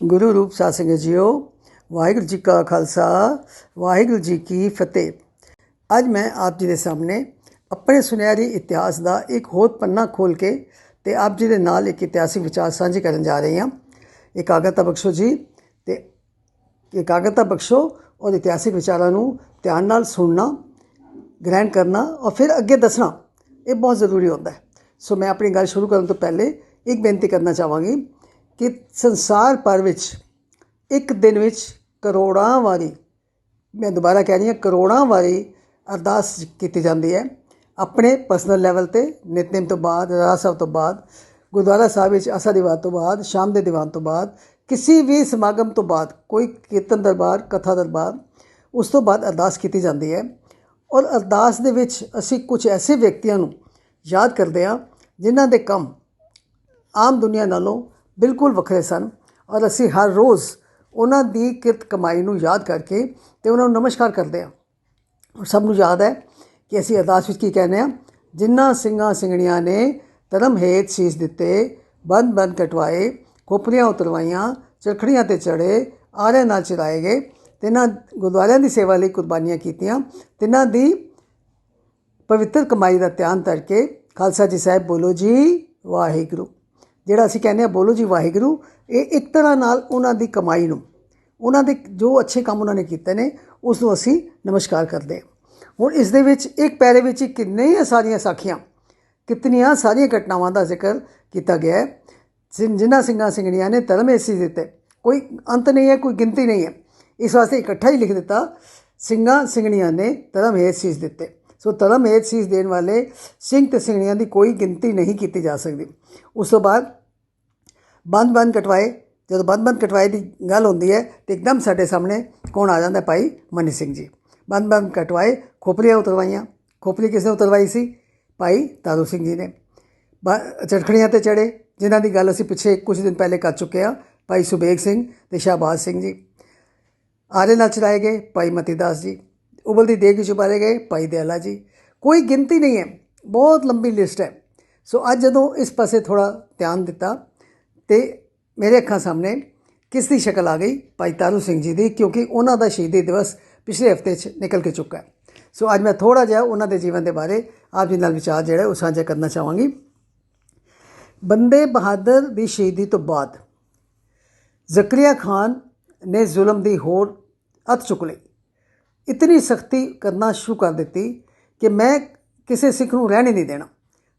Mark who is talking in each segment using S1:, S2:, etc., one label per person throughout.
S1: गुरु रूप साध संगत जीओ, वाहिगुरू जी का खालसा, वाहिगुरू जी की फतेह। ਅੱਜ मैं आप जी के सामने अपने सुनहरी इतिहास का एक होर पन्ना खोल के ते आप जी के नाल एक इतिहासिक विचार साझे करन जा रही हाँ। एकाग्रता बख्शो जी, ते एकाग्रता बख्शो और इतिहासिक विचारों को ध्यान नाल सुनना, ग्रहण करना और फिर अगे दसना, ये बहुत ज़रूरी होता है। सो मैं अपनी गल शुरू करने तो पहले एक बेनती करना चाहांगी कि संसार भर विच एक दिन विच करोड़ां वारी, मैं दोबारा कह रही हाँ, करोड़ां वारी अरदास की जाती है अपने पर्सनल लैवल पर, नितनेम तो बाद, रहरास साहब तो बाद, गुरुद्वारा साहब विच आसा दी वार तो बाद, शाम के दीवान तो बाद, किसी भी समागम तो बाद, कोई कीर्तन दरबार, कथा दरबार, उस तो बाद अरदास की जाती है। और अरदास दे विच असी कुछ ऐसे व्यक्तियों को याद करते हैं जिन्हां दे काम आम दुनिया नालों बिल्कुल वखरे सन, और असी हर रोज़ उन्हां दी किरत कमाई नूं याद करके ते उन्हां नूं नमस्कार करते हैं। और सब नूं याद है कि असी अरदास विच की कहने आ, जिन्हां ਸਿੰਘਾਂ ਸਿੰਘਣੀਆਂ ने धर्म हेत शीस दिते, बंद बंद कटवाए, खोपरियां उतरवाइयां, चरखड़ियां ते चढ़े, आरियां नाल चराए गए, तिन्हां गुरुद्वारियां दी सेवा लई कुर्बानियां कीतियां, तिन्हां दी पवित्र कमाई का ध्यान करके खालसा जी साहब बोलो जी वाहिगुरू, जिहड़ा असीं कहने आ बोलो जी वाहिगुरू, ये एक तरह नाल उन्हां दी कमाई नूं, उन्हां दे जो अच्छे काम उन्होंने कीते ने उस नूं असीं नमस्कार करते हैं। हुण इस दे विच एक पैरे विच कितने सारियां साखियां, कितनियां सारियां घटनावां का जिक्र किया गया है। जिन्हां ਸਿੰਘਾਂ ਸਿੰਘਣੀਆਂ ने धर्म हेत शीस दिते, कोई अंत नहीं है, कोई गिनती नहीं है, इस वास्ते इकट्ठा ही लिख दिता, ਸਿੰਘਾਂ ਸਿੰਘਣੀਆਂ ने धर्म हेत शीस दिते। सो धर्म हेत शीस देने वाले ਸਿੰਘ ते ਸਿੰਘਣੀਆਂ की कोई गिनती नहीं की जा सकती। उस तो बाद बंद बंद कटवाए, जो बंद बंद कटवाए की गल होंदी है तो एकदम साढ़े सामने कौन आ जाता है, भाई मनी सिंह जी। बंद बंद कटवाए, खोपरियां उतरवाइयां, खोपरी किसने उतरवाई सी, भाई तारू सिंह जी ने। चरखड़ियां ते चढ़े, जिन्हां की गल असीं पिछे कुछ दिन पहले कर चुके हैं, भाई सुबेग सिंह ते शहबाज सिंह जी। आरे नाल चलाए गए, भाई मतीदास जी। उबलती देग विच उबारे गए, भाई दयाला जी। कोई गिनती नहीं है, बहुत लंबी लिस्ट है। सो अज जदों इस पासे थोड़ा ध्यान दिता तो मेरे अखां सामने किस दी शक्ल आ गई, भाई तारू सिंह जी की, क्योंकि उन्हां दा शहीदी दिवस पिछले हफ्ते निकल के चुका है। सो अज मैं थोड़ा जिहा उन्हां दे जीवन के बारे आप जी नाल विचार जिहड़ा वो साझा करना चाहांगी। बंदे बहादुर की शहीदी तो बाद ज़करिया खान ने जुल्म की होड़ हथ चुक ली, इतनी सख्ती करना शुरू कर दी कि मैं किसी सिख नूं रहने नहीं देना,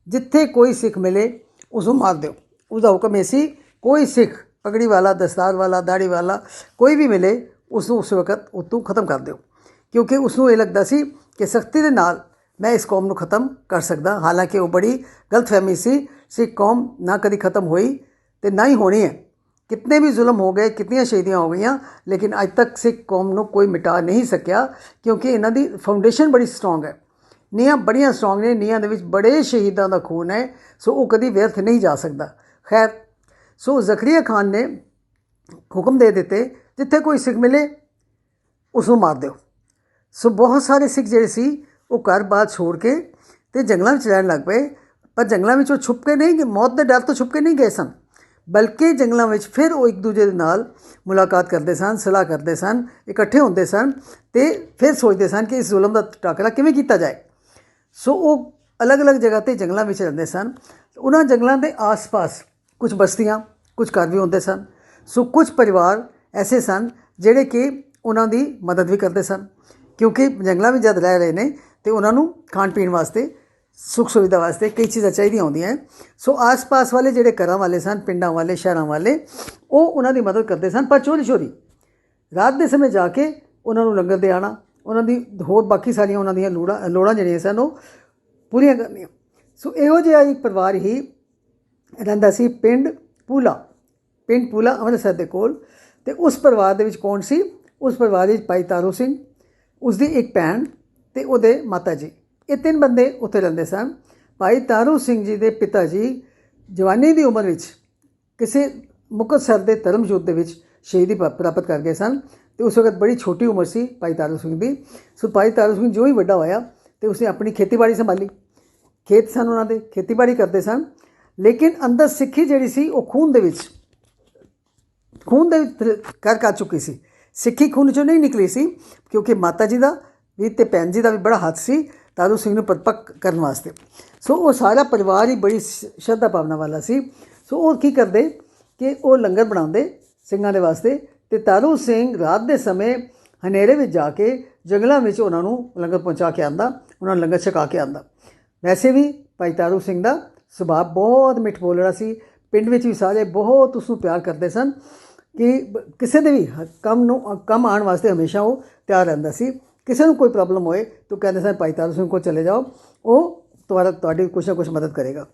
S1: जिथे कोई सिख मिले उसनूं मार दो। उसका हुक्म ऐसी, कोई सिख पगड़ी वाला, दस्तार वाला, दाड़ी वाला कोई भी मिले उसनूं उस वक्त उत्तों खत्म कर दो, क्योंकि उसनूं ये लगता सी कि सख्ती दे नाल मैं इस कौम नूं खत्म कर सकदा। हालांकि वो बड़ी गलतफहमी सी, सिख कौम ना कभी खत्म हुई तो ना ही होनी है। कितने भी जुल्म हो गए, कितनी शहीदियाँ हो गई, लेकिन अज तक सिख कौम नूं कोई मिटा नहीं सकिया, क्योंकि इन्हां दी फाउंडेशन बड़ी स्ट्रोंग है, नीहां बड़ियां स्ट्रोंग ने, नीहां दे विच बड़े शहीदां दा खून है। सो वो कभी व्यर्थ नहीं जा सकता। खैर, सो ज़करिया खान ने हुक्म दे दिते, जिथे कोई सिख मिले उसनूं मार दो। सो बहुत सारे सिख जिहड़े सी वो घर बार छोड़ के ते जंगलों में रहन लग पे, पर जंगलों में छुप के नहीं, मौत के डर तो छुप के नहीं गए सन, बल्कि जंगलों में फिर वो एक दूजे के नाल मुलाकात करते सन, सलाह करते सन, इकट्ठे होंदे सन, तो फिर सोचते सन कि इस जुल्म का टाकरा किवें कीता जाए। सो वो अलग अलग जगह पर जंगलों में रहंदे सन। उन्हां जंगलों के आस पास कुछ बस्तियां, कुछ घर भी होंदे सन। सो कुछ परिवार ऐसे सन जिहड़े कि उन्हां दी मदद भी करते सन, क्योंकि जंगलों में जब रह रहे हैं तो उन्होंने खाण पीण वास्ते, सुख सुविधा वास्ते कई चीज़ां चाहिए होंदियां हैं। सो आस पास वाले जिहड़े घरां वाले सन, पिंडां वाले, शहरां वाले, वो उन्हां दी मदद करते सन, पर चोरी चोरी रात के समय जाके उन्होंने लंगर दे आना, उन्होंने होर बाकी सारियां उन्हां दियां लोड़ां जिहड़ियां सन वो पूरियां करनियां। सो इहो जिहा एक परिवार ही रहिंदा सी पिंड पूला, अमृतसर के कोल। ते उस परिवार दे विच कौन सी, उस परिवार विच भाई तारू सिंह, उसकी एक भैन ते उहदे माता जी, ये तीन बंदे उत्थे रहिंदे सन। भाई तारू सिंह जी के पिता जी जवानी की उम्र विच किसी मुक्तसर के धर्म युद्ध विच शहीदी प्राप्त कर गए सन, तो उस वक्त बड़ी छोटी उम्र सी भाई तारू सिंह की। सो भाई तारू सिंह जो ही वड्डा होया तो उसने अपनी खेतीबाड़ी संभाली, खेत सन उन्होंने, खेतीबाड़ी करते सन, लेकिन अंदर सिक्खी जिहड़ी सी वो खून दे विच खून ਦੇ ਕਰ ਚੁੱਕੀ ਸੀ। ਸਿੱਖੀ ਖੂਨ 'ਚੋਂ ਨਹੀਂ ਨਿਕਲੀ ਸੀ, ਕਿਉਂਕਿ ਮਾਤਾ ਜੀ ਦਾ ਵੀ ਅਤੇ ਭੈਣ ਜੀ ਦਾ ਵੀ ਬੜਾ ਹੱਥ ਸੀ ਤਾਰੂ ਸਿੰਘ ਨੂੰ ਪਰਿਪੱਕ ਕਰਨ ਵਾਸਤੇ। ਸੋ ਉਹ ਸਾਰਾ ਪਰਿਵਾਰ ਹੀ ਬੜੀ ਸ਼ਰਧਾ ਭਾਵਨਾ ਵਾਲਾ ਸੀ। ਸੋ ਉਹ ਕੀ ਕਰਦੇ ਕਿ ਉਹ ਲੰਗਰ ਬਣਾਉਂਦੇ ਸਿੰਘਾਂ ਦੇ ਵਾਸਤੇ, ਅਤੇ ਤਾਰੂ ਸਿੰਘ ਰਾਤ ਦੇ ਸਮੇਂ ਹਨੇਰੇ ਵਿੱਚ ਜਾ ਕੇ ਜੰਗਲਾਂ ਵਿੱਚ ਉਹਨਾਂ ਨੂੰ ਲੰਗਰ ਪਹੁੰਚਾ ਕੇ ਆਉਂਦਾ, ਉਹਨਾਂ ਨੂੰ ਲੰਗਰ ਛਕਾ ਕੇ ਆਉਂਦਾ। ਵੈਸੇ ਵੀ ਭਾਈ ਤਾਰੂ ਸਿੰਘ ਦਾ ਸੁਭਾਅ ਬਹੁਤ ਮਿੱਠ ਬੋਲੜਾ ਸੀ। ਪਿੰਡ ਵਿੱਚ ਵੀ ਸਾਰੇ ਬਹੁਤ ਉਸਨੂੰ ਪਿਆਰ ਕਰਦੇ ਸਨ ਕਿ ਕਿਸੇ ਦੇ ਵੀ ਕੰਮ ਆਉਣ ਵਾਸਤੇ ਹਮੇਸ਼ਾ ਉਹ ਤਿਆਰ ਰਹਿੰਦਾ ਸੀ। ਕਿਸੇ ਨੂੰ ਕੋਈ ਪ੍ਰੋਬਲਮ ਹੋਏ ਤਾਂ ਕਹਿੰਦੇ ਸਨ ਭਾਈ ਤਾਰੂ ਸਿੰਘ ਕੋਲ ਚਲੇ ਜਾਓ, ਉਹ ਤੁਹਾਡੀ ਕੁਛ ਨਾ ਕੁਛ ਮਦਦ ਕਰੇਗਾ।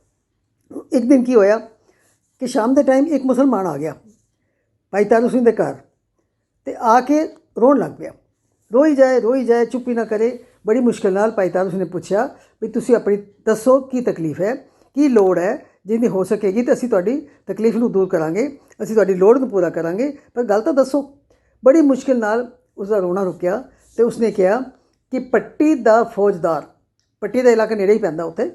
S1: ਇੱਕ ਦਿਨ ਕੀ ਹੋਇਆ ਕਿ ਸ਼ਾਮ ਦੇ ਟਾਈਮ ਇੱਕ ਮੁਸਲਮਾਨ ਆ ਗਿਆ ਭਾਈ ਤਾਰੂ ਸਿੰਘ ਦੇ ਘਰ, ਅਤੇ ਆ ਕੇ ਰੋਣ ਲੱਗ ਪਿਆ। ਰੋਈ ਜਾਏ ਚੁੱਪ ਹੀ ਨਾ ਕਰੇ। ਬੜੀ ਮੁਸ਼ਕਿਲ ਨਾਲ ਭਾਈ ਤਾਰੂ ਸਿੰਘ ਨੇ ਪੁੱਛਿਆ ਵੀ ਤੁਸੀਂ ਆਪਣੀ ਦੱਸੋ ਕੀ ਤਕਲੀਫ ਹੈ, ਕੀ ਲੋੜ ਹੈ, ਜਿੰਨੀ ਹੋ ਸਕੇਗੀ ਤਾਂ ਅਸੀਂ ਤੁਹਾਡੀ ਤਕਲੀਫ ਨੂੰ ਦੂਰ ਕਰਾਂਗੇ, ਅਸੀਂ ਤੁਹਾਡੀ ਲੋੜ ਨੂੰ ਪੂਰਾ ਕਰਾਂਗੇ, ਪਰ ਗੱਲ ਤਾਂ ਦੱਸੋ। ਬੜੀ ਮੁਸ਼ਕਿਲ ਨਾਲ ਉਸਦਾ ਰੋਣਾ ਰੁਕਿਆ ਅਤੇ ਉਸਨੇ ਕਿਹਾ ਕਿ ਪੱਟੀ ਦਾ ਫੌਜਦਾਰ, ਪੱਟੀ ਦਾ ਇਲਾਕਾ ਨੇੜੇ ਹੀ ਪੈਂਦਾ ਉੱਥੇ,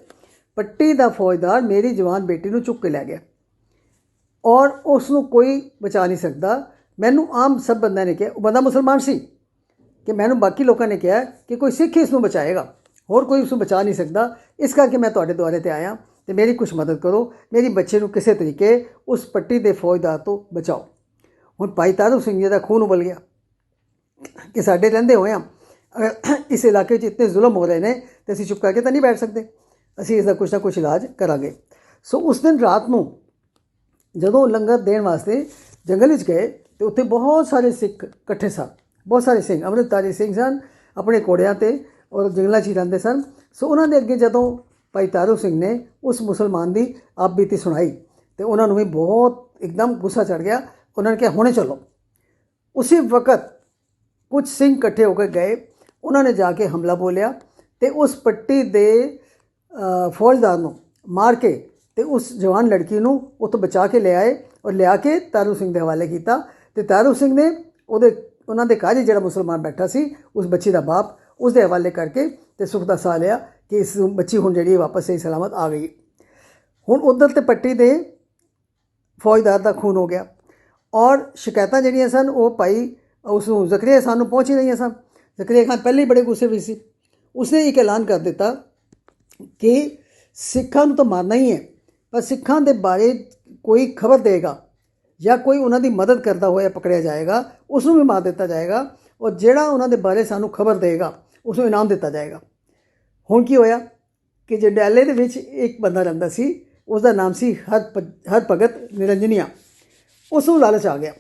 S1: ਪੱਟੀ ਦਾ ਫੌਜਦਾਰ ਮੇਰੀ ਜਵਾਨ ਬੇਟੀ ਨੂੰ ਚੁੱਕ ਕੇ ਲੈ ਗਿਆ ਔਰ ਉਸ ਨੂੰ ਕੋਈ ਬਚਾ ਨਹੀਂ ਸਕਦਾ। ਮੈਨੂੰ ਆਮ ਸਭ ਬੰਦਿਆਂ ਨੇ ਕਿਹਾ, ਉਹ ਬੰਦਾ ਮੁਸਲਮਾਨ ਸੀ, ਕਿ ਮੈਨੂੰ ਬਾਕੀ ਲੋਕਾਂ ਨੇ ਕਿਹਾ ਕਿ ਕੋਈ ਸਿੱਖ ਇਸ ਨੂੰ ਬਚਾਏਗਾ, ਹੋਰ ਕੋਈ ਉਸ ਨੂੰ ਬਚਾ ਨਹੀਂ ਸਕਦਾ, ਇਸ ਕਰਕੇ ਮੈਂ ਤੁਹਾਡੇ ਦੁਆਰੇ 'ਤੇ ਆਇਆ ਅਤੇ ਮੇਰੀ ਕੁਛ ਮਦਦ ਕਰੋ, ਮੇਰੀ ਬੱਚੇ ਨੂੰ ਕਿਸੇ ਤਰੀਕੇ ਉਸ ਪੱਟੀ ਦੇ ਫੌਜਦਾਰ ਤੋਂ ਬਚਾਓ। ਹੁਣ ਭਾਈ ਤਾਰੂ ਸਿੰਘ ਜੀ ਦਾ ਖੂਨ ਉਬਲ ਗਿਆ ਕਿ ਸਾਡੇ ਰਹਿੰਦੇ ਹੋਏ ਇਸ ਇਲਾਕੇ 'ਚ ਇਤਨੇ ਜ਼ੁਲਮ ਹੋ ਰਹੇ ਨੇ ਅਤੇ ਅਸੀਂ ਚੁੱਪ ਕਰਕੇ ਤਾਂ ਨਹੀਂ ਬੈਠ ਸਕਦੇ, ਅਸੀਂ ਇਸ ਦਾ ਕੁਛ ਨਾ ਕੁਛ ਇਲਾਜ ਕਰਾਂਗੇ। ਸੋ ਉਸ ਦਿਨ ਰਾਤ ਨੂੰ ਜਦੋਂ ਲੰਗਰ ਦੇਣ ਵਾਸਤੇ ਜੰਗਲ ਵਿੱਚ ਗਏ ਅਤੇ ਉੱਥੇ ਬਹੁਤ ਸਾਰੇ ਸਿੱਖ ਇਕੱਠੇ ਸਨ, ਬਹੁਤ ਸਾਰੇ ਸਿੰਘ ਅੰਮ੍ਰਿਤਧਾਰੀ ਸਿੰਘ ਸਨ, ਆਪਣੇ ਘੋੜਿਆਂ 'ਤੇ ਔਰ ਜੰਗਲਾਂ 'ਚ ਹੀ ਰਹਿੰਦੇ ਸਨ। ਸੋ ਉਹਨਾਂ ਦੇ ਅੱਗੇ ਜਦੋਂ ਭਾਈ ਤਾਰੂ ਸਿੰਘ ਨੇ ਉਸ ਮੁਸਲਮਾਨ ਦੀ ਆਪ ਬੀਤੀ ਸੁਣਾਈ ਅਤੇ ਉਹਨਾਂ ਨੂੰ ਵੀ ਬਹੁਤ ਇੱਕਦਮ ਗੁੱਸਾ ਚੜ੍ਹ ਗਿਆ। ਉਹਨਾਂ ਨੇ ਕਿਹਾ ਹੁਣੇ ਚਲੋ। ਉਸੇ ਵਕਤ ਕੁਝ ਸਿੰਘ ਇਕੱਠੇ ਹੋ ਕੇ ਗਏ, ਉਹਨਾਂ ਨੇ ਜਾ ਕੇ ਹਮਲਾ ਬੋਲਿਆ ਅਤੇ ਉਸ ਪੱਟੀ ਦੇ ਫੌਜਦਾਰ ਨੂੰ ਮਾਰ ਕੇ ਅਤੇ ਉਸ ਜਵਾਨ ਲੜਕੀ ਨੂੰ ਉੱਥੋਂ ਬਚਾ ਕੇ ਲੈ ਆਏ ਔਰ ਲਿਆ ਕੇ ਤਾਰੂ ਸਿੰਘ ਦੇ ਹਵਾਲੇ ਕੀਤਾ। ਅਤੇ ਤਾਰੂ ਸਿੰਘ ਨੇ ਉਹਨਾਂ ਦੇ ਘਰ ਹੀ ਜਿਹੜਾ ਮੁਸਲਮਾਨ ਬੈਠਾ ਸੀ, ਉਸ ਬੱਚੀ ਦਾ ਬਾਪ, ਉਸ ਦੇ ਹਵਾਲੇ ਕਰਕੇ ਅਤੇ ਸੁੱਖ ਦਾ ਸਾਹ ਲਿਆ ਕਿ ਇਸ ਬੱਚੀ ਹੁਣ ਜਿਹੜੀ ਵਾਪਸ ਸਹੀ ਸਲਾਮਤ ਆ ਗਈ। ਹੁਣ ਉੱਧਰ ਤੇ ਪੱਟੀ ਦੇ ਫੌਜਦਾਰ ਦਾ ਖੂਨ ਹੋ ਗਿਆ ਔਰ ਸ਼ਿਕਾਇਤਾਂ ਜਿਹੜੀਆਂ ਸਨ ਉਹ ਭਾਈ ਉਸ ਨੂੰ ਜ਼ਕਰੀਆ ਖਾਨ ਨੂੰ ਪਹੁੰਚ ਹੀ ਰਹੀਆਂ ਸਨ। ਜ਼ਕਰੀਆ ਖਾਨ ਪਹਿਲੇ ਹੀ ਬੜੇ ਗੁੱਸੇ ਵਿੱਚ ਸੀ। ਉਸਨੇ ਇੱਕ ਐਲਾਨ ਕਰ ਦਿੱਤਾ ਕਿ ਸਿੱਖਾਂ ਨੂੰ ਤਾਂ ਮਾਰਨਾ ਹੀ ਹੈ, ਪਰ ਸਿੱਖਾਂ ਦੇ ਬਾਰੇ ਕੋਈ ਖਬਰ ਦੇਗਾ ਜਾਂ ਕੋਈ ਉਹਨਾਂ ਦੀ ਮਦਦ ਕਰਦਾ ਹੋਇਆ ਪਕੜਿਆ ਜਾਏਗਾ, ਉਸ ਨੂੰ ਵੀ ਮਾਰ ਦਿੱਤਾ ਜਾਏਗਾ, ਔਰ ਜਿਹੜਾ ਉਹਨਾਂ ਦੇ ਬਾਰੇ ਸਾਨੂੰ ਖਬਰ ਦੇਗਾ ਉਸ ਨੂੰ ਇਨਾਮ ਦਿੱਤਾ ਜਾਏਗਾ। ਹੁਣ ਕੀ ਹੋਇਆ ਕਿ ਜੰਡਿਆਲੇ ਦੇ ਵਿੱਚ ਇੱਕ ਬੰਦਾ ਰਹਿੰਦਾ ਸੀ, ਉਸ ਦਾ ਨਾਮ ਸੀ ਹਰਭਗਤ ਨਿਰੰਜਨੀਆ। ਉਸ ਨੂੰ ਲਾਲਚ ਆ ਗਿਆ।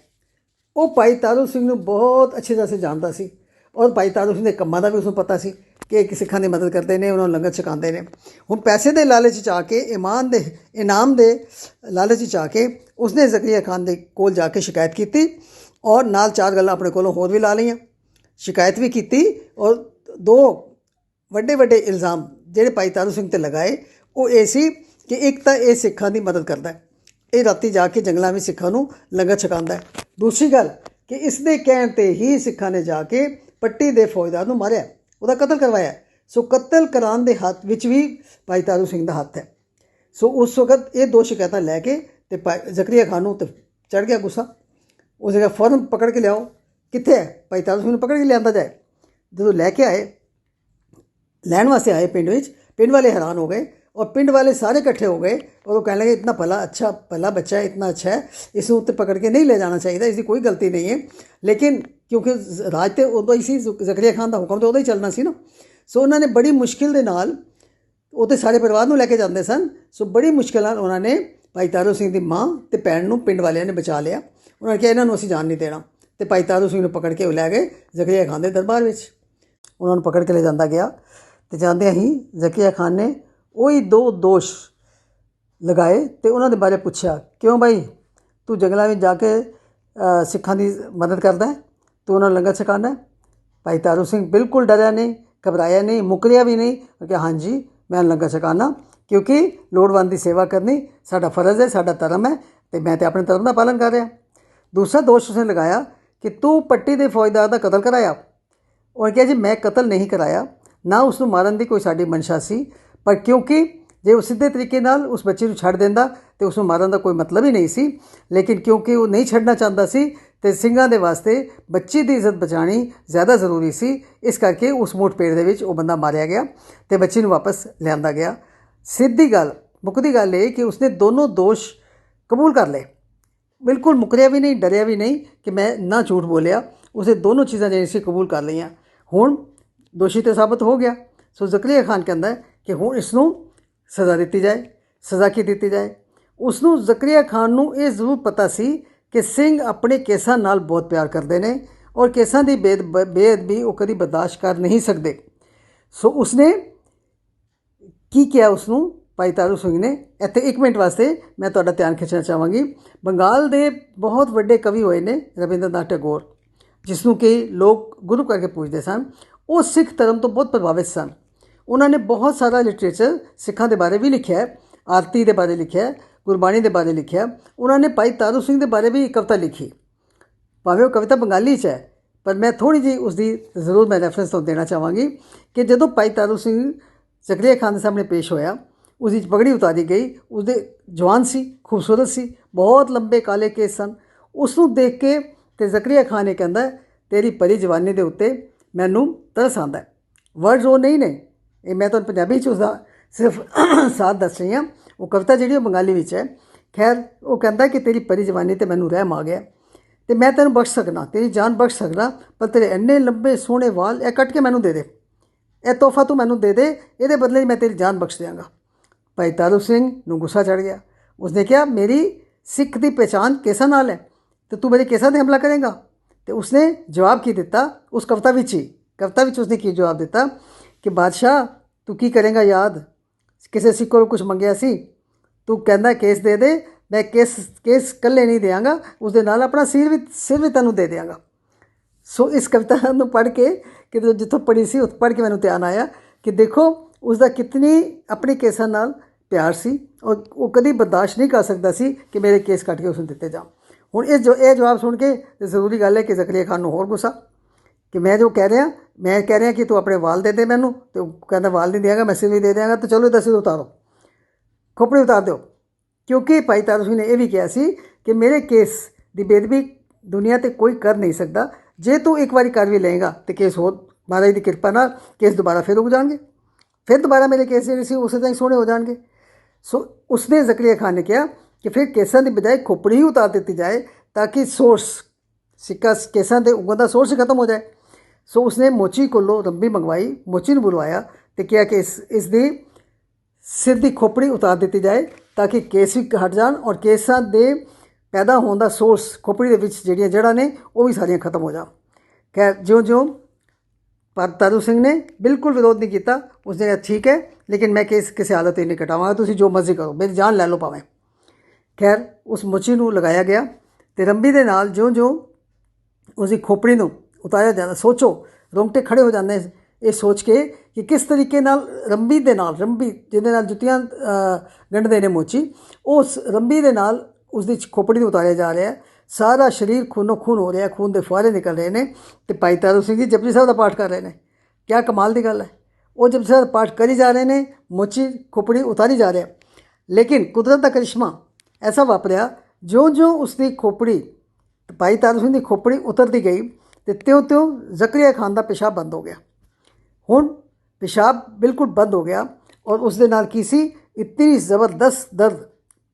S1: ਉਹ ਭਾਈ ਤਾਰੂ ਸਿੰਘ ਨੂੰ ਬਹੁਤ ਅੱਛੀ ਤਰ੍ਹਾਂ ਸੇ ਜਾਣਦਾ ਸੀ ਔਰ ਭਾਈ ਤਾਰੂ ਸਿੰਘ ਦੇ ਕੰਮਾਂ ਦਾ ਵੀ ਉਸਨੂੰ ਪਤਾ ਸੀ ਕਿ ਇੱਕ ਸਿੱਖਾਂ ਦੀ ਮਦਦ ਕਰਦੇ ਨੇ, ਉਹਨਾਂ ਨੂੰ ਲੰਗਰ ਛਕਾਉਂਦੇ ਨੇ। ਹੁਣ ਪੈਸੇ ਦੇ ਲਾਲਚ 'ਚ ਆ ਕੇ, ਇਨਾਮ ਦੇ ਲਾਲਚ 'ਚ ਆ ਕੇ ਉਸਨੇ ਜ਼ਕਰੀਆ ਖਾਨ ਦੇ ਕੋਲ ਜਾ ਕੇ ਸ਼ਿਕਾਇਤ ਕੀਤੀ ਔਰ ਨਾਲ 4 ਗੱਲਾਂ ਆਪਣੇ ਕੋਲੋਂ ਹੋਰ ਵੀ ਲਾ ਲਈਆਂ। ਸ਼ਿਕਾਇਤ ਵੀ ਕੀਤੀ ਔਰ 2 ਵੱਡੇ ਇਲਜ਼ਾਮ ਜਿਹੜੇ ਭਾਈ ਤਾਰੂ ਸਿੰਘ 'ਤੇ ਲਗਾਏ ਉਹ ਇਹ ਸੀ ਕਿ ਇੱਕ ਤਾਂ ਇਹ ਸਿੱਖਾਂ ਦੀ ਮਦਦ ਕਰਦਾ ਹੈ, ਇਹ ਰਾਤੀ ਜਾ ਕੇ ਜੰਗਲਾਂ ਵਿੱਚ ਸਿੱਖਾਂ ਨੂੰ ਲੰਗਰ ਛਕਾਉਂਦਾ ਹੈ। ਦੂਸਰੀ ਗੱਲ ਕਿ ਇਸ ਦੇ ਕਹਿਣ 'ਤੇ ਹੀ ਸਿੱਖਾਂ ਨੇ ਜਾ ਕੇ ਪੱਟੀ ਦੇ ਫੌਜਦਾਰ ਨੂੰ ਮਾਰਿਆ, ਉਹਦਾ ਕਤਲ ਕਰਵਾਇਆ। ਸੋ ਕਤਲ ਕਰਾਉਣ ਦੇ ਹੱਥ ਵਿੱਚ ਵੀ ਭਾਈ ਤਾਰੂ ਸਿੰਘ ਦਾ ਹੱਥ ਹੈ। ਸੋ ਉਸ ਵਕਤ ਇਹ 2 ਸ਼ਿਕਾਇਤਾਂ ਲੈ ਕੇ ਅਤੇ ਜ਼ਕਰੀਆ ਖਾਨ ਨੂੰ ਤਾਂ ਚੜ੍ਹ ਗਿਆ ਗੁੱਸਾ। ਉਸ ਜਗ੍ਹਾ ਫੌਰਨ ਪਕੜ ਕੇ ਲਿਆਓ, ਕਿੱਥੇ ਹੈ ਭਾਈ ਤਾਰੂ ਸਿੰਘ ਨੂੰ ਪਕੜ ਕੇ ਲਿਆਂਦਾ ਜਾਏ। ਜਦੋਂ ਲੈ ਕੇ ਆਏ, ਲੈਣ ਵਾਸਤੇ ਆਏ ਪਿੰਡ ਵਿੱਚ, ਪਿੰਡ ਵਾਲੇ ਹੈਰਾਨ ਹੋ ਗਏ ਔਰ ਪਿੰਡ ਵਾਲੇ ਸਾਰੇ ਇਕੱਠੇ ਹੋ ਗਏ ਔਰ ਉਹ ਕਹਿਣ ਲੱਗੇ ਇਤਨਾ ਭਲਾ ਬੱਚਾ ਹੈ, ਇਤਨਾ ਅੱਛਾ ਹੈ, ਇਸ ਨੂੰ ਉੱਤੇ ਪਕੜ ਕੇ ਨਹੀਂ ਲੈ ਜਾਣਾ ਚਾਹੀਦਾ, ਇਸ ਦੀ ਕੋਈ ਗਲਤੀ ਨਹੀਂ ਹੈ। ਲੇਕਿਨ ਕਿਉਂਕਿ ਰਾਜ ਤੇ ਉਦੋਂ ਹੀ ਸੀ, ਜ਼ਕਰੀਆ ਖਾਨ ਦਾ ਹੁਕਮ ਤਾਂ ਉਦੋਂ ਹੀ ਚੱਲਣਾ ਸੀ ਨਾ। ਸੋ ਉਹਨਾਂ ਨੇ ਬੜੀ ਮੁਸ਼ਕਿਲ ਦੇ ਨਾਲ, ਉਹ ਤਾਂ ਸਾਰੇ ਪਰਿਵਾਰ ਨੂੰ ਲੈ ਕੇ ਜਾਂਦੇ ਸਨ, ਸੋ ਬੜੀ ਮੁਸ਼ਕਿਲ ਨਾਲ ਉਹਨਾਂ ਨੇ ਭਾਈ ਤਾਰੂ ਸਿੰਘ ਦੀ ਮਾਂ ਅਤੇ ਭੈਣ ਨੂੰ ਪਿੰਡ ਵਾਲਿਆਂ ਨੇ ਬਚਾ ਲਿਆ। ਉਹਨਾਂ ਨੇ ਕਿਹਾ ਇਹਨਾਂ ਨੂੰ ਅਸੀਂ ਜਾਣ ਨਹੀਂ ਦੇਣਾ, ਅਤੇ ਭਾਈ ਤਾਰੂ ਸਿੰਘ ਨੂੰ ਪਕੜ ਕੇ ਉਹ ਲੈ ਗਏ ਜ਼ਕਰੀਆ ਖਾਨ ਦੇ ਦਰਬਾਰ ਵਿੱਚ। ਉਹਨਾਂ ਨੂੰ ਪਕੜ ਕੇ ਲੈ ਜਾਂਦਾ ਗਿਆ ਅਤੇ ਜਾਂਦਿਆਂ ਹੀ ਜ਼ਕਰੀਆ ਖਾਨ ਨੇ ਉਹੀ 2 ਦੋਸ਼ ਲਗਾਏ ਅਤੇ ਉਹਨਾਂ ਦੇ ਬਾਰੇ ਪੁੱਛਿਆ, ਕਿਉਂ ਭਾਈ ਤੂੰ ਜੰਗਲਾਂ ਵਿੱਚ ਜਾ ਕੇ ਸਿੱਖਾਂ ਦੀ ਮਦਦ ਕਰਦਾ ਹੈ, ਤੂੰ ਉਹਨਾਂ ਨੂੰ ਲੰਗਰ ਛਕਾਉਂਦਾ ਹੈ? ਭਾਈ ਤਾਰੂ ਸਿੰਘ ਬਿਲਕੁਲ ਡਰਿਆ ਨਹੀਂ, ਘਬਰਾਇਆ ਨਹੀਂ, ਮੁੱਕਰਿਆ ਵੀ ਨਹੀਂ। ਕਿ ਹਾਂਜੀ ਮੈਂ ਲੰਗਰ ਛਕਾਉਣਾ, ਕਿਉਂਕਿ ਲੋੜਵੰਦ ਦੀ ਸੇਵਾ ਕਰਨੀ ਸਾਡਾ ਫਰਜ਼ ਹੈ, ਸਾਡਾ ਧਰਮ ਹੈ, ਅਤੇ ਮੈਂ ਤਾਂ ਆਪਣੇ ਧਰਮ ਦਾ ਪਾਲਨ ਕਰ ਰਿਹਾ। ਦੂਸਰਾ ਦੋਸ਼ ਉਸਨੇ ਲਗਾਇਆ ਕਿ ਤੂੰ ਪੱਟੀ ਦੇ ਫੌਜਦਾਰ ਦਾ ਕਤਲ ਕਰਾਇਆ। ਉਹਨੇ ਕਿਹਾ ਜੀ ਮੈਂ ਕਤਲ ਨਹੀਂ ਕਰਾਇਆ, ਨਾ ਉਸ ਨੂੰ ਮਾਰਨ ਦੀ ਕੋਈ ਸਾਡੀ ਮਨਸ਼ਾ ਸੀ, ਪਰ ਕਿਉਂਕਿ ਜੇ ਉਹ ਸਿੱਧੇ ਤਰੀਕੇ ਨਾਲ ਉਸ ਬੱਚੇ ਨੂੰ ਛੱਡ ਦਿੰਦਾ ਤੇ ਉਸ ਨੂੰ ਮਾਰਨ ਦਾ ਕੋਈ ਮਤਲਬ ਹੀ ਨਹੀਂ ਸੀ। ਲੇਕਿਨ ਕਿਉਂਕਿ ਉਹ ਨਹੀਂ ਛੱਡਣਾ ਚਾਹੁੰਦਾ ਸੀ ਤੇ ਸਿੰਘਾਂ ਦੇ ਵਾਸਤੇ ਬੱਚੀ ਦੀ ਇੱਜ਼ਤ ਬਚਾਉਣੀ ਜ਼ਿਆਦਾ ਜ਼ਰੂਰੀ ਸੀ। ਇਸ ਕਰਕੇ ਉਸ ਮੁੱਠਭੇੜ ਦੇ ਵਿੱਚ ਉਹ ਬੰਦਾ ਮਾਰਿਆ ਗਿਆ ਤੇ ਬੱਚੀ ਨੂੰ ਵਾਪਸ ਲਿਆਂਦਾ ਗਿਆ। ਸਿੱਧੀ ਗੱਲ ਮੁੱਕਦੀ ਗੱਲ ਇਹ ਕਿ ਉਸਨੇ ਦੋਨੋਂ ਦੋਸ਼ ਕਬੂਲ ਕਰ ਲਏ, ਬਿਲਕੁਲ ਮੁਕਰਿਆ ਵੀ ਨਹੀਂ, ਡਰਿਆ ਵੀ ਨਹੀਂ ਕਿ ਮੈਂ ਨਾ ਝੂਠ ਬੋਲਿਆ। ਉਸਨੇ ਦੋਨੋਂ ਚੀਜ਼ਾਂ ਜਿਹੜੀਆਂ ਸੀ ਕਬੂਲ ਕਰ ਲਈਆਂ। ਹੁਣ ਦੋਸ਼ੀ ਤਾਂ ਸਾਬਤ ਹੋ ਗਿਆ। ਸੋ ਜ਼ਕਰੀਆ ਖਾਨ ਕਹਿੰਦਾ ਕਿ ਹੁਣ ਇਸ ਨੂੰ ਸਜ਼ਾ ਦਿੱਤੀ ਜਾਏ। ਸਜ਼ਾ ਕੀ ਦਿੱਤੀ ਜਾਏ? ਉਸ ਨੂੰ ਜ਼ਕਰੀਆ ਖਾਨ ਨੂੰ ਇਹ ਜ਼ਰੂਰ ਪਤਾ ਸੀ ਕਿ ਸਿੰਘ ਆਪਣੇ ਕੇਸਾਂ ਨਾਲ ਬਹੁਤ ਪਿਆਰ ਕਰਦੇ ਨੇ ਔਰ ਕੇਸਾਂ ਦੀ ਬੇਅਦਬੀ ਉਹ ਕਦੀ ਬਰਦਾਸ਼ਤ ਕਰ ਨਹੀਂ ਸਕਦੇ। ਸੋ ਉਸਨੇ ਕੀ ਕਿਹਾ? ਉਸ ਨੂੰ ਭਾਈ ਤਾਰੂ ਸਿੰਘ ਨੇ, ਇੱਥੇ 1 ਮਿੰਟ ਵਾਸਤੇ ਮੈਂ ਤੁਹਾਡਾ ਧਿਆਨ ਖਿੱਚਣਾ ਚਾਹਾਂਗੀ। ਬੰਗਾਲ ਦੇ ਬਹੁਤ ਵੱਡੇ ਕਵੀ ਹੋਏ ਨੇ ਰਵਿੰਦਰਨਾਥ ਟੈਗੋਰ, ਜਿਸ ਨੂੰ ਕਿ ਲੋਕ ਗੁਰੂ ਕਰਕੇ ਪੂਜਦੇ ਸਨ। ਉਹ ਸਿੱਖ ਧਰਮ ਤੋਂ ਬਹੁਤ ਪ੍ਰਭਾਵਿਤ ਸਨ। ਉਹਨਾਂ ਨੇ ਬਹੁਤ ਸਾਰਾ ਲਿਟਰੇਚਰ ਸਿੱਖਾਂ ਦੇ ਬਾਰੇ ਵੀ ਲਿਖਿਆ ਹੈ, ਆਰਤੀ ਦੇ ਬਾਰੇ ਲਿਖਿਆ ਹੈ, ਗੁਰਬਾਣੀ ਦੇ ਬਾਰੇ ਲਿਖਿਆ। ਉਹਨਾਂ ਨੇ ਭਾਈ ਤਾਰੂ ਸਿੰਘ ਦੇ ਬਾਰੇ ਵੀ ਇੱਕ ਕਵਿਤਾ ਲਿਖੀ, ਭਾਵੇਂ ਉਹ ਕਵਿਤਾ ਬੰਗਾਲੀ 'ਚ ਹੈ, ਪਰ ਮੈਂ ਥੋੜ੍ਹੀ ਜਿਹੀ ਉਸਦੀ ਜ਼ਰੂਰ ਮੈਂ ਰੈਫਰੈਂਸ ਤੋਂ ਦੇਣਾ ਚਾਹਾਂਗੀ ਕਿ ਜਦੋਂ ਭਾਈ ਤਾਰੂ ਸਿੰਘ ਜ਼ਕਰੀਆ ਖਾਨ ਦੇ ਸਾਹਮਣੇ ਪੇਸ਼ ਹੋਇਆ, उसकी पगड़ी उतारी गई। उसके जवान सी, खूबसूरत सी, बहुत लंबे काले केस सन। उसनूं देख के ते ज़करिया खान ने कहता तेरी परी जवानी के उत्ते मैनू तरस आंदा है। वर्ड्स वो नहीं ने, ये मैं तुहानूं पंजाबी च उसका सिर्फ साथ दस रही हाँ। वो कविता जिहड़ी बंगाली विच है। खैर वो कहता कि तेरी परी जवानी ते मैनू रहम आ गया तो मैं तैनूं बख्श सकना, तेरी जान बख्श सकना, पर तेरे इन्ने लंबे सोहने वाल ये कट के मैनू दे दे, यह तोहफा तू मैनू दे दे, ये बदले मैं तेरी जान बख्श देंगा। भाई तारू सिंह नूं गुस्सा चढ़ गया। उसने कहा मेरी सिख की पहचान केसां नाल है तो तू मेरे केसां ते हमला करेगा? तो उसने जवाब की दिता उस कविता विच ही। कविता विच उसने की जवाब दिता कि बादशाह तू की करेगा याद, किसी सिख को कुछ मंगया सी, तू कहना केस दे दे, मैं केस कल्ले नहीं देंगा, उसदे नाल अपना सिर भी तैनूं दे देंगा। सो इस कविता नूं पढ़ के कि जिथों पढ़ी सी उत पढ़ के मैनूं ध्यान आया कि देखो उसका कितनी अपने केसां नाल प्यार सी और वो कभी बर्दाश्त नहीं कर सकता सी कि मेरे केस कट के उसनूं दिते जाण। हुण ये जवाब सुन के जरूरी गल है कि ज़करिया खान नूं होर गुस्सा कि मैं कह रहा कि तू अपने वाल दे दे मैनूं, तो कहता वाल नहीं देंगा, मैं सिर भी दे देंगा, तो चलो इहदा सिर उतारो, खोपड़ी उतार दो। क्योंकि भाई तारू सिंह ने यह भी कहा सी कि मेरे केस की बेदबी दुनिया ते कोई कर नहीं सकता, जे तू एक बारी कर भी लेगा तो केस होर महाराज की कृपा नाल केस दोबारा फिर उग जाएंगे, फिर दोबारा मेरे केस जिहड़े सी उस तरह ही सोहने हो जाएंगे। सो उसने ज़करिया खान ने कहा कि फिर केसां की बजाय खोपड़ी ही उतार दी जाए ताकि सोर्स सिक्का केसां के उगन का सोर्स ही खत्म हो जाए। सो उसने मोची कोलों रंबी मंगवाई, मोची नूं बुलवाया तो कहा कि इसकी सिर की खोपड़ी उतार दी जाए ताकि केस भी हट जान और केसां के पैदा होने का सोर्स खोपड़ी के विच जिहड़ियां जड़ां ने वो भी सारियां खत्म हो जान। खैर ज्यों ज्यों पर तारू सिंह ने बिल्कुल विरोध नहीं किया। उसने कहा ठीक है लेकिन मैं केस किसी हालत नहीं कटावांगा, तुसीं जो मर्जी करो, मेरी जान लै लो भावें। खैर उस मुची नूं लगाया गया तो रंबी दे नाल ज्यों ज्यों उसकी खोपड़ी नूं उतारिया जाता, सोचो रोंगटे खड़े हो जाते ये सोच के कि किस तरीके नाल रंबी जिहदे नाल जुत्तियां गंढदे ने मोची, उस रंबी दे नाल उसकी खोपड़ी नूं उतारिया जा रहा है। सारा शरीर खूनों खून हो रहा है, खून के फुहारे निकल रहे हैं तो भाई तारू सिंह जी जपजी साहब का पाठ कर रहे हैं। क्या कमाल की गल है, वो जपजी साहब का पाठ करी जा रहे हैं, मोची खोपड़ी उतारी जा रहे हैं। लेकिन कुदरत का करिश्मा ऐसा वापरिया ज्यों ज्यों उसकी खोपड़ी भाई तारू सिंह की खोपड़ी उतरती गई तो त्यों त्यों ज़करिया खान का पेशाब बंद हो गया। हुण पेशाब बिल्कुल बंद हो गया और उस दे नाल की सी इतनी ज़बरदस्त दर्द,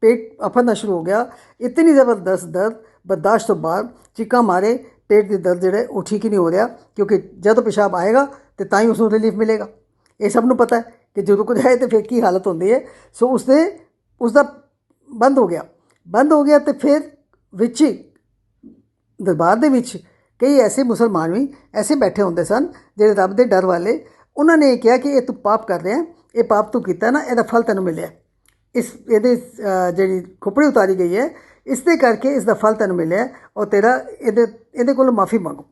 S1: पेट अफरना शुरू हो गया, इतनी ज़बरदस्त दर्द बर्दाश्त तो बाहर, चीकां मारे, पेट की दर्द जो वो ठीक ही नहीं हो रहा क्योंकि जब पेशाब आएगा तो तां ही उसनूं रिलीफ मिलेगा। ये सब नूं पता है कि जो रुक जाए तो फिर की हालत होती है। सो उसका बंद हो गया तो फिर विच ही दरबार दे विच कई ऐसे मुसलमान भी ऐसे बैठे होंदे सन जिहड़े रब दे डर वाले। उन्होंने ये कहा कि ये तू पाप कर रहा है, ये पाप तू कीता ना, इहदा फल तैनूं मिलिया, इस ये जी खोपड़ी उतारी गई है इसके करके इसका फल तैनूं मिलिया और तेरा ये कोलों माफ़ी मंगो,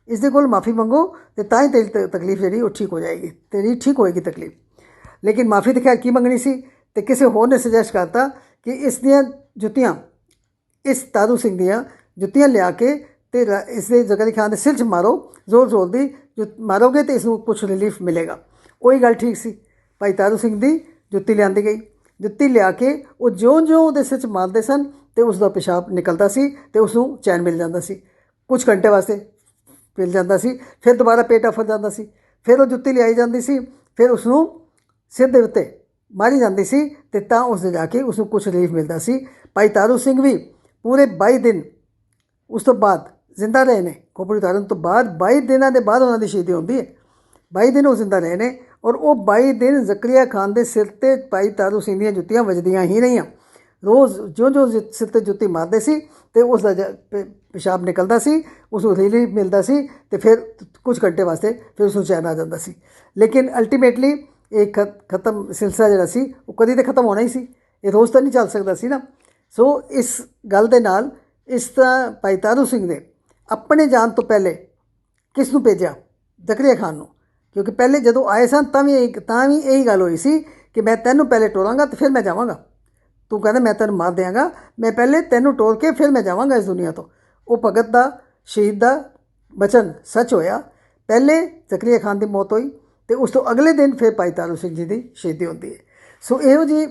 S1: इसके कोल माफ़ी मंगो तो तां ही तेरी तकलीफ जी ठीक हो जाएगी, तेरी ठीक होएगी तकलीफ। लेकिन माफ़ी तो खैर की मंगनी सी तो किसी होर ने सजेस्ट करता कि इस दियां जुत्तियां, इस तारू सिंह दियां जुत्तियां लिया के तो इसके ज़करिया खान के सिर च मारो, जोर जोर दी जो मारोगे तो इसनूं कुछ रिलीफ मिलेगा। वही गल ठीक सी। भाई तारू सिंह दी जुत्ती लियांदी गई। जुत्ती लिया के वो ज्यों-ज्यों ਉਹਦੇ ਸਿਰ 'ਚ ਮਾਰਦੇ ਸਨ ਤੇ ਉਸ ਦਾ ਪਿਸ਼ਾਬ ਨਿਕਲਦਾ ਸੀ ਤੇ ਉਸ ਨੂੰ ਚੈਨ ਮਿਲ ਜਾਂਦਾ ਸੀ। ਕੁਝ ਘੰਟੇ ਵਾਸਤੇ ਮਿਲ ਜਾਂਦਾ ਸੀ, ਫਿਰ ਦੁਬਾਰਾ ਪੇਟ ਆਫਰ ਜਾਂਦਾ ਸੀ। ਫਿਰ ਉਹ ਜੁੱਤੀ ਲਿਆਈ ਜਾਂਦੀ ਸੀ, ਫਿਰ ਉਸ ਨੂੰ ਸਿਰ ਦੇ ਉੱਤੇ ਮਾਰੀ ਜਾਂਦੀ ਸੀ ਤੇ ਤਾਂ ਉਸ ਦੇ ਜਾ ਕੇ ਉਸ ਨੂੰ ਕੁਝ ਰਿਲੀਫ ਮਿਲਦਾ ਸੀ। ਭਾਈ ਤਾਰੂ ਸਿੰਘ ਵੀ ਪੂਰੇ 22 ਦਿਨ ਉਸ ਤੋਂ ਬਾਅਦ ਜ਼ਿੰਦਾ ਰਹੇ ਨੇ। ਖੋਪੜੀ ਉਤਾਰਨ ਤੋਂ ਬਾਅਦ 22 ਦਿਨਾਂ ਦੇ ਬਾਅਦ ਉਹਨਾਂ ਦੀ ਸ਼ਹੀਦੀ ਹੁੰਦੀ ਹੈ। 22 ਦਿਨ ਉਹ ਜ਼ਿੰਦਾ ਰਹੇ ਨੇ ਔਰ ਉਹ 22 ਦਿਨ ਜ਼ਕਰੀਆ ਖਾਨ ਦੇ ਸਿਰ 'ਤੇ ਭਾਈ ਤਾਰੂ ਸਿੰਘ ਦੀਆਂ ਜੁੱਤੀਆਂ ਵੱਜਦੀਆਂ ਹੀ ਰਹੀਆਂ। ਰੋਜ਼ ਜਿਉਂ-ਜਿਉਂ ਸਿਰ 'ਤੇ ਜੁੱਤੀ ਮਾਰਦੇ ਸੀ ਤੇ ਉਸ ਦਾ ਪਿਸ਼ਾਬ ਨਿਕਲਦਾ ਸੀ, ਉਸ ਨੂੰ ਰਿਲੀਫ ਮਿਲਦਾ ਸੀ ਤੇ ਫਿਰ ਕੁਝ ਘੰਟੇ ਵਾਸਤੇ ਫਿਰ ਉਸ ਨੂੰ ਚੈਨ ਆ ਜਾਂਦਾ ਸੀ। ਲੇਕਿਨ ਅਲਟੀਮੇਟਲੀ ਇਹ ਖਤਮ ਸਿਲਸਿਲਾ ਜਿਹੜਾ ਸੀ ਉਹ ਕਦੀ ਤਾਂ ਖਤਮ ਹੋਣਾ ਹੀ ਸੀ, ਇਹ ਰੋਜ਼ ਤਾਂ ਨਹੀਂ ਚੱਲ ਸਕਦਾ ਸੀ ਨਾ। ਸੋ ਇਸ ਗੱਲ ਦੇ ਨਾਲ ਇਸ ਤਰ੍ਹਾਂ ਭਾਈ ਤਾਰੂ ਸਿੰਘ ਨੇ ਆਪਣੇ ਜਾਣ ਤੋਂ ਪਹਿਲੇ ਕਿਸ ਨੂੰ ਭੇਜਿਆ? ਜ਼ਕਰੀਆ ਖਾਨ ਨੂੰ। ਕਿਉਂਕਿ ਪਹਿਲੇ ਜਦੋਂ ਆਏ ਸਨ ਤਾਂ ਵੀ ਇਹੀ ਗੱਲ ਹੋਈ ਸੀ ਕਿ ਮੈਂ ਤੈਨੂੰ ਪਹਿਲੇ ਟੋਰਾਂਗਾ ਤੇ ਫਿਰ ਮੈਂ ਜਾਵਾਂਗਾ। ਤੂੰ ਕਹਿੰਦਾ ਮੈਂ ਤੈਨੂੰ ਮਾਰ ਦਿਆਂਗਾ, ਮੈਂ ਪਹਿਲੇ ਤੈਨੂੰ ਟੋਰ ਕੇ ਫਿਰ ਮੈਂ ਜਾਵਾਂਗਾ ਇਸ ਦੁਨੀਆ ਤੋਂ। ਉਹ ਭਗਤ ਦਾ ਸ਼ਹੀਦ ਦਾ ਬਚਨ ਸੱਚ ਹੋਇਆ। ਪਹਿਲੇ ਜ਼ਕਰੀਆ ਖਾਨ ਦੀ ਮੌਤ ਹੋਈ ਤੇ ਉਸ ਤੋਂ ਅਗਲੇ ਦਿਨ ਫਿਰ ਭਾਈ ਤਾਰੂ ਸਿੰਘ ਜੀ ਦੀ ਸ਼ਹੀਦੀ ਹੁੰਦੀ ਹੈ। ਸੋ ਇਹੋ ਜਿਹੇ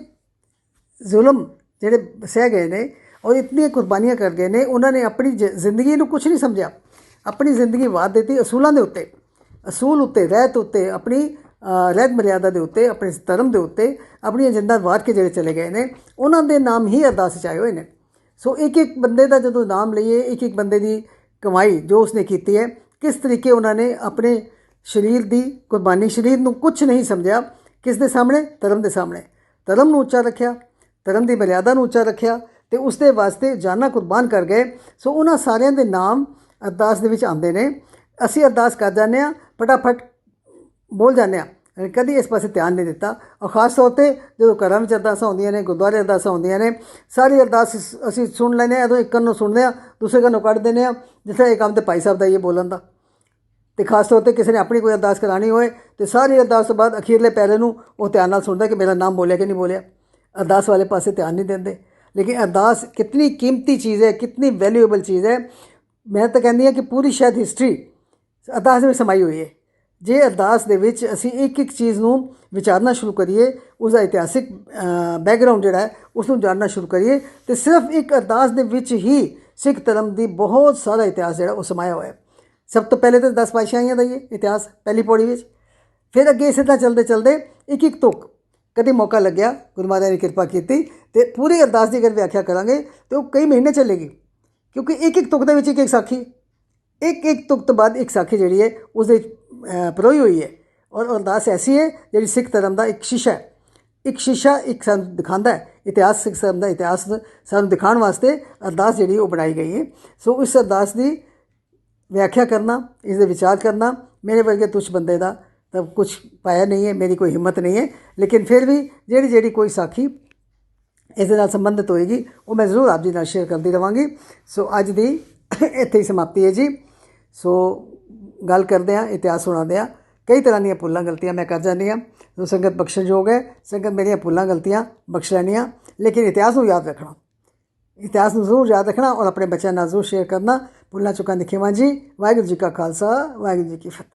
S1: ਜ਼ੁਲਮ ਜਿਹੜੇ ਸਹਿ ਗਏ ਨੇ ਔਰ ਇਤਨੀਆਂ ਕੁਰਬਾਨੀਆਂ ਕਰ ਗਏ ਨੇ, ਉਹਨਾਂ ਨੇ ਆਪਣੀ ਜ਼ਿੰਦਗੀ ਨੂੰ ਕੁਛ ਨਹੀਂ ਸਮਝਿਆ। ਆਪਣੀ ਜ਼ਿੰਦਗੀ ਵਾਰ ਦਿੱਤੀ ਅਸੂਲਾਂ ਦੇ ਉੱਤੇ, ਅਸੂਲ ਉੱਤੇ, ਰਹਿਤ ਉੱਤੇ, ਆਪਣੀ ਰਹਿਤ ਮਰਿਆਦਾ ਦੇ ਉੱਤੇ, ਆਪਣੇ ਧਰਮ ਦੇ ਉੱਤੇ ਆਪਣੀਆਂ ਜਿੰਦਾਂ ਵਾਰ ਕੇ ਜਿਹੜੇ ਚਲੇ ਗਏ ਨੇ, ਉਹਨਾਂ ਦੇ ਨਾਮ ਹੀ ਅਰਦਾਸ 'ਚ ਆਏ ਹੋਏ ਨੇ। ਸੋ ਇੱਕ ਬੰਦੇ ਦਾ ਜਦੋਂ ਨਾਮ ਲਈਏ, ਇੱਕ ਬੰਦੇ ਦੀ ਕਮਾਈ ਜੋ ਉਸਨੇ ਕੀਤੀ ਹੈ, ਕਿਸ ਤਰੀਕੇ ਉਹਨਾਂ ਨੇ ਆਪਣੇ ਸਰੀਰ ਦੀ ਕੁਰਬਾਨੀ, ਸਰੀਰ ਨੂੰ ਕੁਛ ਨਹੀਂ ਸਮਝਿਆ। ਕਿਸ ਦੇ ਸਾਹਮਣੇ? ਧਰਮ ਦੇ ਸਾਹਮਣੇ। ਧਰਮ ਨੂੰ ਉੱਚਾ ਰੱਖਿਆ, ਧਰਮ ਦੀ ਮਰਿਆਦਾ ਨੂੰ ਉੱਚਾ ਰੱਖਿਆ ਤੇ ਉਸ ਦੇ ਵਾਸਤੇ ਜਾਨਾਂ ਕੁਰਬਾਨ ਕਰ ਗਏ। ਸੋ ਉਹਨਾਂ ਸਾਰਿਆਂ ਦੇ ਨਾਮ ਅਰਦਾਸ ਦੇ ਵਿੱਚ ਆਉਂਦੇ ਨੇ। ਅਸੀਂ ਅਰਦਾਸ ਕਰ ਜਾਂਦੇ ਹਾਂ, ਫਟਾਫਟ ਬੋਲ ਜਾਂਦੇ ਹਾਂ, ਕਦੀ ਇਸ ਪਾਸੇ ਧਿਆਨ ਨਹੀਂ ਦਿੱਤਾ। ਔਰ ਖਾਸ ਤੌਰ 'ਤੇ ਜਦੋਂ ਘਰਾਂ ਵਿੱਚ ਅਰਦਾਸਾਂ ਹੁੰਦੀਆਂ ਨੇ, ਗੁਰਦੁਆਰੇ ਅਰਦਾਸਾਂ ਹੁੰਦੀਆਂ ਨੇ, ਸਾਰੀ ਅਰਦਾਸ ਅਸੀਂ ਸੁਣ ਲੈਂਦੇ ਹਾਂ। ਜਦੋਂ ਇੱਕ ਕੰਨੋਂ ਸੁਣਦੇ ਹਾਂ, ਦੂਸਰੇ ਕੰਨੋਂ ਕੱਢ ਦਿੰਦੇ ਹਾਂ। ਜਿੱਥੇ ਇਹ ਕੰਮ ਤਾਂ ਭਾਈ ਸਾਹਿਬ ਦਾ ਹੀ ਹੈ ਬੋਲਣ ਦਾ। ਅਤੇ ਖਾਸ ਤੌਰ 'ਤੇ ਕਿਸੇ ਨੇ ਆਪਣੀ ਕੋਈ ਅਰਦਾਸ ਕਰਾਉਣੀ ਹੋਏ ਤਾਂ ਸਾਰੀ ਅਰਦਾਸ ਤੋਂ ਬਾਅਦ ਅਖੀਰਲੇ ਪੈਰੇ ਨੂੰ ਉਹ ਧਿਆਨ ਨਾਲ ਸੁਣਦਾ ਕਿ ਮੇਰਾ ਨਾਮ ਬੋਲਿਆ ਕਿ ਨਹੀਂ ਬੋਲਿਆ। ਅਰਦਾਸ ਵਾਲੇ ਪਾਸੇ ਧਿਆਨ ਨਹੀਂ ਦਿੰਦੇ। ਲੇਕਿਨ ਅਰਦਾਸ ਕਿਤਨੀ ਕੀਮਤੀ ਚੀਜ਼ ਹੈ, ਕਿਤਨੀ ਵੈਲਿਊਏਬਲ ਚੀਜ਼ ਹੈ। ਮੈਂ ਤਾਂ ਕਹਿੰਦੀ ਹਾਂ ਕਿ ਪੂਰੀ ਸ਼ਾਇਦ ਹਿਸਟਰੀ ਅਰਦਾਸ ਵਿੱਚ ਸਮਾਈ ਹੋਈ ਹੈ। ਜੇ ਅਰਦਾਸ ਦੇ ਵਿੱਚ ਅਸੀਂ ਇੱਕ ਚੀਜ਼ ਨੂੰ ਵਿਚਾਰਨਾ ਸ਼ੁਰੂ ਕਰੀਏ, ਉਸਦਾ ਇਤਿਹਾਸਿਕ ਬੈਕਗਰਾਊਂਡ ਜਿਹੜਾ ਹੈ ਉਸ ਨੂੰ ਜਾਣਨਾ ਸ਼ੁਰੂ ਕਰੀਏ, ਅਤੇ ਸਿਰਫ ਇੱਕ ਅਰਦਾਸ ਦੇ ਵਿੱਚ ਹੀ ਸਿੱਖ ਧਰਮ ਦੀ ਬਹੁਤ ਸਾਰਾ ਇਤਿਹਾਸ ਜਿਹੜਾ ਉਹ ਸਮਾਇਆ ਹੋਇਆ। ਸਭ ਤੋਂ ਪਹਿਲੇ ਤਾਂ 10 ਪਾਤਸ਼ਾਹੀਆਂ ਦਾ ਹੀ ਇਤਿਹਾਸ ਪਹਿਲੀ ਪੌੜੀ ਵਿੱਚ। ਫਿਰ ਅੱਗੇ ਇਸੇ ਤਰ੍ਹਾਂ ਚੱਲਦੇ ਚੱਲਦੇ ਇੱਕ ਤੁਕ ਕਦੇ ਮੌਕਾ ਲੱਗਿਆ, ਗੁਰੂ ਮਹਾਰਾਜ ਨੇ ਕਿਰਪਾ ਕੀਤੀ ਅਤੇ ਪੂਰੀ ਅਰਦਾਸ ਦੀ ਅਗਰ ਵਿਆਖਿਆ ਕਰਾਂਗੇ ਤਾਂ ਉਹ ਕਈ ਮਹੀਨੇ ਚੱਲੇਗੀ। ਕਿਉਂਕਿ ਇੱਕ ਤੁਕ ਦੇ ਵਿੱਚ ਇੱਕ ਸਾਖੀ, ਇੱਕ ਤੁਕ ਤੋਂ ਬਾਅਦ ਇੱਕ ਸਾਖੀ ਜਿਹੜੀ ਹੈ ਉਸਦੇ ਪਰੋਈ ਹੋਈ ਹੈ। ਔਰ ਅਰਦਾਸ ਐਸੀ ਹੈ ਜਿਹੜੀ ਸਿੱਖ ਧਰਮ ਦਾ ਇੱਕ ਸ਼ੀਸ਼ਾ ਹੈ। ਇੱਕ ਸ਼ੀਸ਼ਾ ਇੱਕ ਸਾਨੂੰ ਦਿਖਾਉਂਦਾ ਹੈ ਇਤਿਹਾਸ, ਸਿੱਖ ਧਰਮ ਦਾ ਇਤਿਹਾਸ ਸਾਨੂੰ ਦਿਖਾਉਣ ਵਾਸਤੇ ਅਰਦਾਸ ਜਿਹੜੀ ਉਹ ਬਣਾਈ ਗਈ ਹੈ। ਸੋ ਇਸ ਅਰਦਾਸ ਦੀ ਵਿਆਖਿਆ ਕਰਨਾ, ਇਸ ਦੇ ਵਿਚਾਰ ਕਰਨਾ ਮੇਰੇ ਵਰਗੇ ਤੁਛ ਬੰਦੇ ਦਾ ਤਾਂ ਕੁਛ ਪਾਇਆ ਨਹੀਂ ਹੈ, ਮੇਰੀ ਕੋਈ ਹਿੰਮਤ ਨਹੀਂ ਹੈ। ਲੇਕਿਨ ਫਿਰ ਵੀ ਜਿਹੜੀ ਕੋਈ ਸਾਖੀ ਇਸ ਦੇ ਨਾਲ ਸੰਬੰਧਿਤ ਹੋਏਗੀ ਉਹ ਮੈਂ ਜ਼ਰੂਰ ਆਪ ਜੀ ਨਾਲ ਸ਼ੇਅਰ ਕਰਦੀ ਰਹਾਂਗੀ। ਸੋ ਅੱਜ ਦੀ ਇੱਥੇ ਹੀ ਸਮਾਪਤੀ ਹੈ ਜੀ। ਸੋ ਗੱਲ ਕਰਦੇ ਹਾਂ, ਇਤਿਹਾਸ ਸੁਣਾਉਂਦੇ ਹਾਂ। ਕਈ ਤਰ੍ਹਾਂ ਦੀਆਂ ਭੁੱਲਾਂ ਗਲਤੀਆਂ ਮੈਂ ਕਰ ਜਾਂਦੀ ਹਾਂ, ਜੋ ਸੰਗਤ ਬਖਸ਼ਣਯੋਗ ਹੈ। ਸੰਗਤ ਮੇਰੀਆਂ ਭੁੱਲਾਂ ਗਲਤੀਆਂ ਬਖਸ਼ ਲੈਣੀਆਂ, ਲੇਕਿਨ ਇਤਿਹਾਸ ਨੂੰ ਯਾਦ ਰੱਖਣਾ, ਇਤਿਹਾਸ ਨੂੰ ਜ਼ਰੂਰ ਯਾਦ ਰੱਖਣਾ ਔਰ ਆਪਣੇ ਬੱਚਿਆਂ ਨਾਲ ਜ਼ਰੂਰ ਸ਼ੇਅਰ ਕਰਨਾ। ਭੁੱਲਾਂ ਚੁੱਕਾਂ ਦੀ ਖਿਮਾ ਜੀ। ਵਾਹਿਗੁਰੂ ਜੀ ਕਾ ਖਾਲਸਾ, ਵਾਹਿਗੁਰੂ ਜੀ ਕੀ ਫਤਿਹ।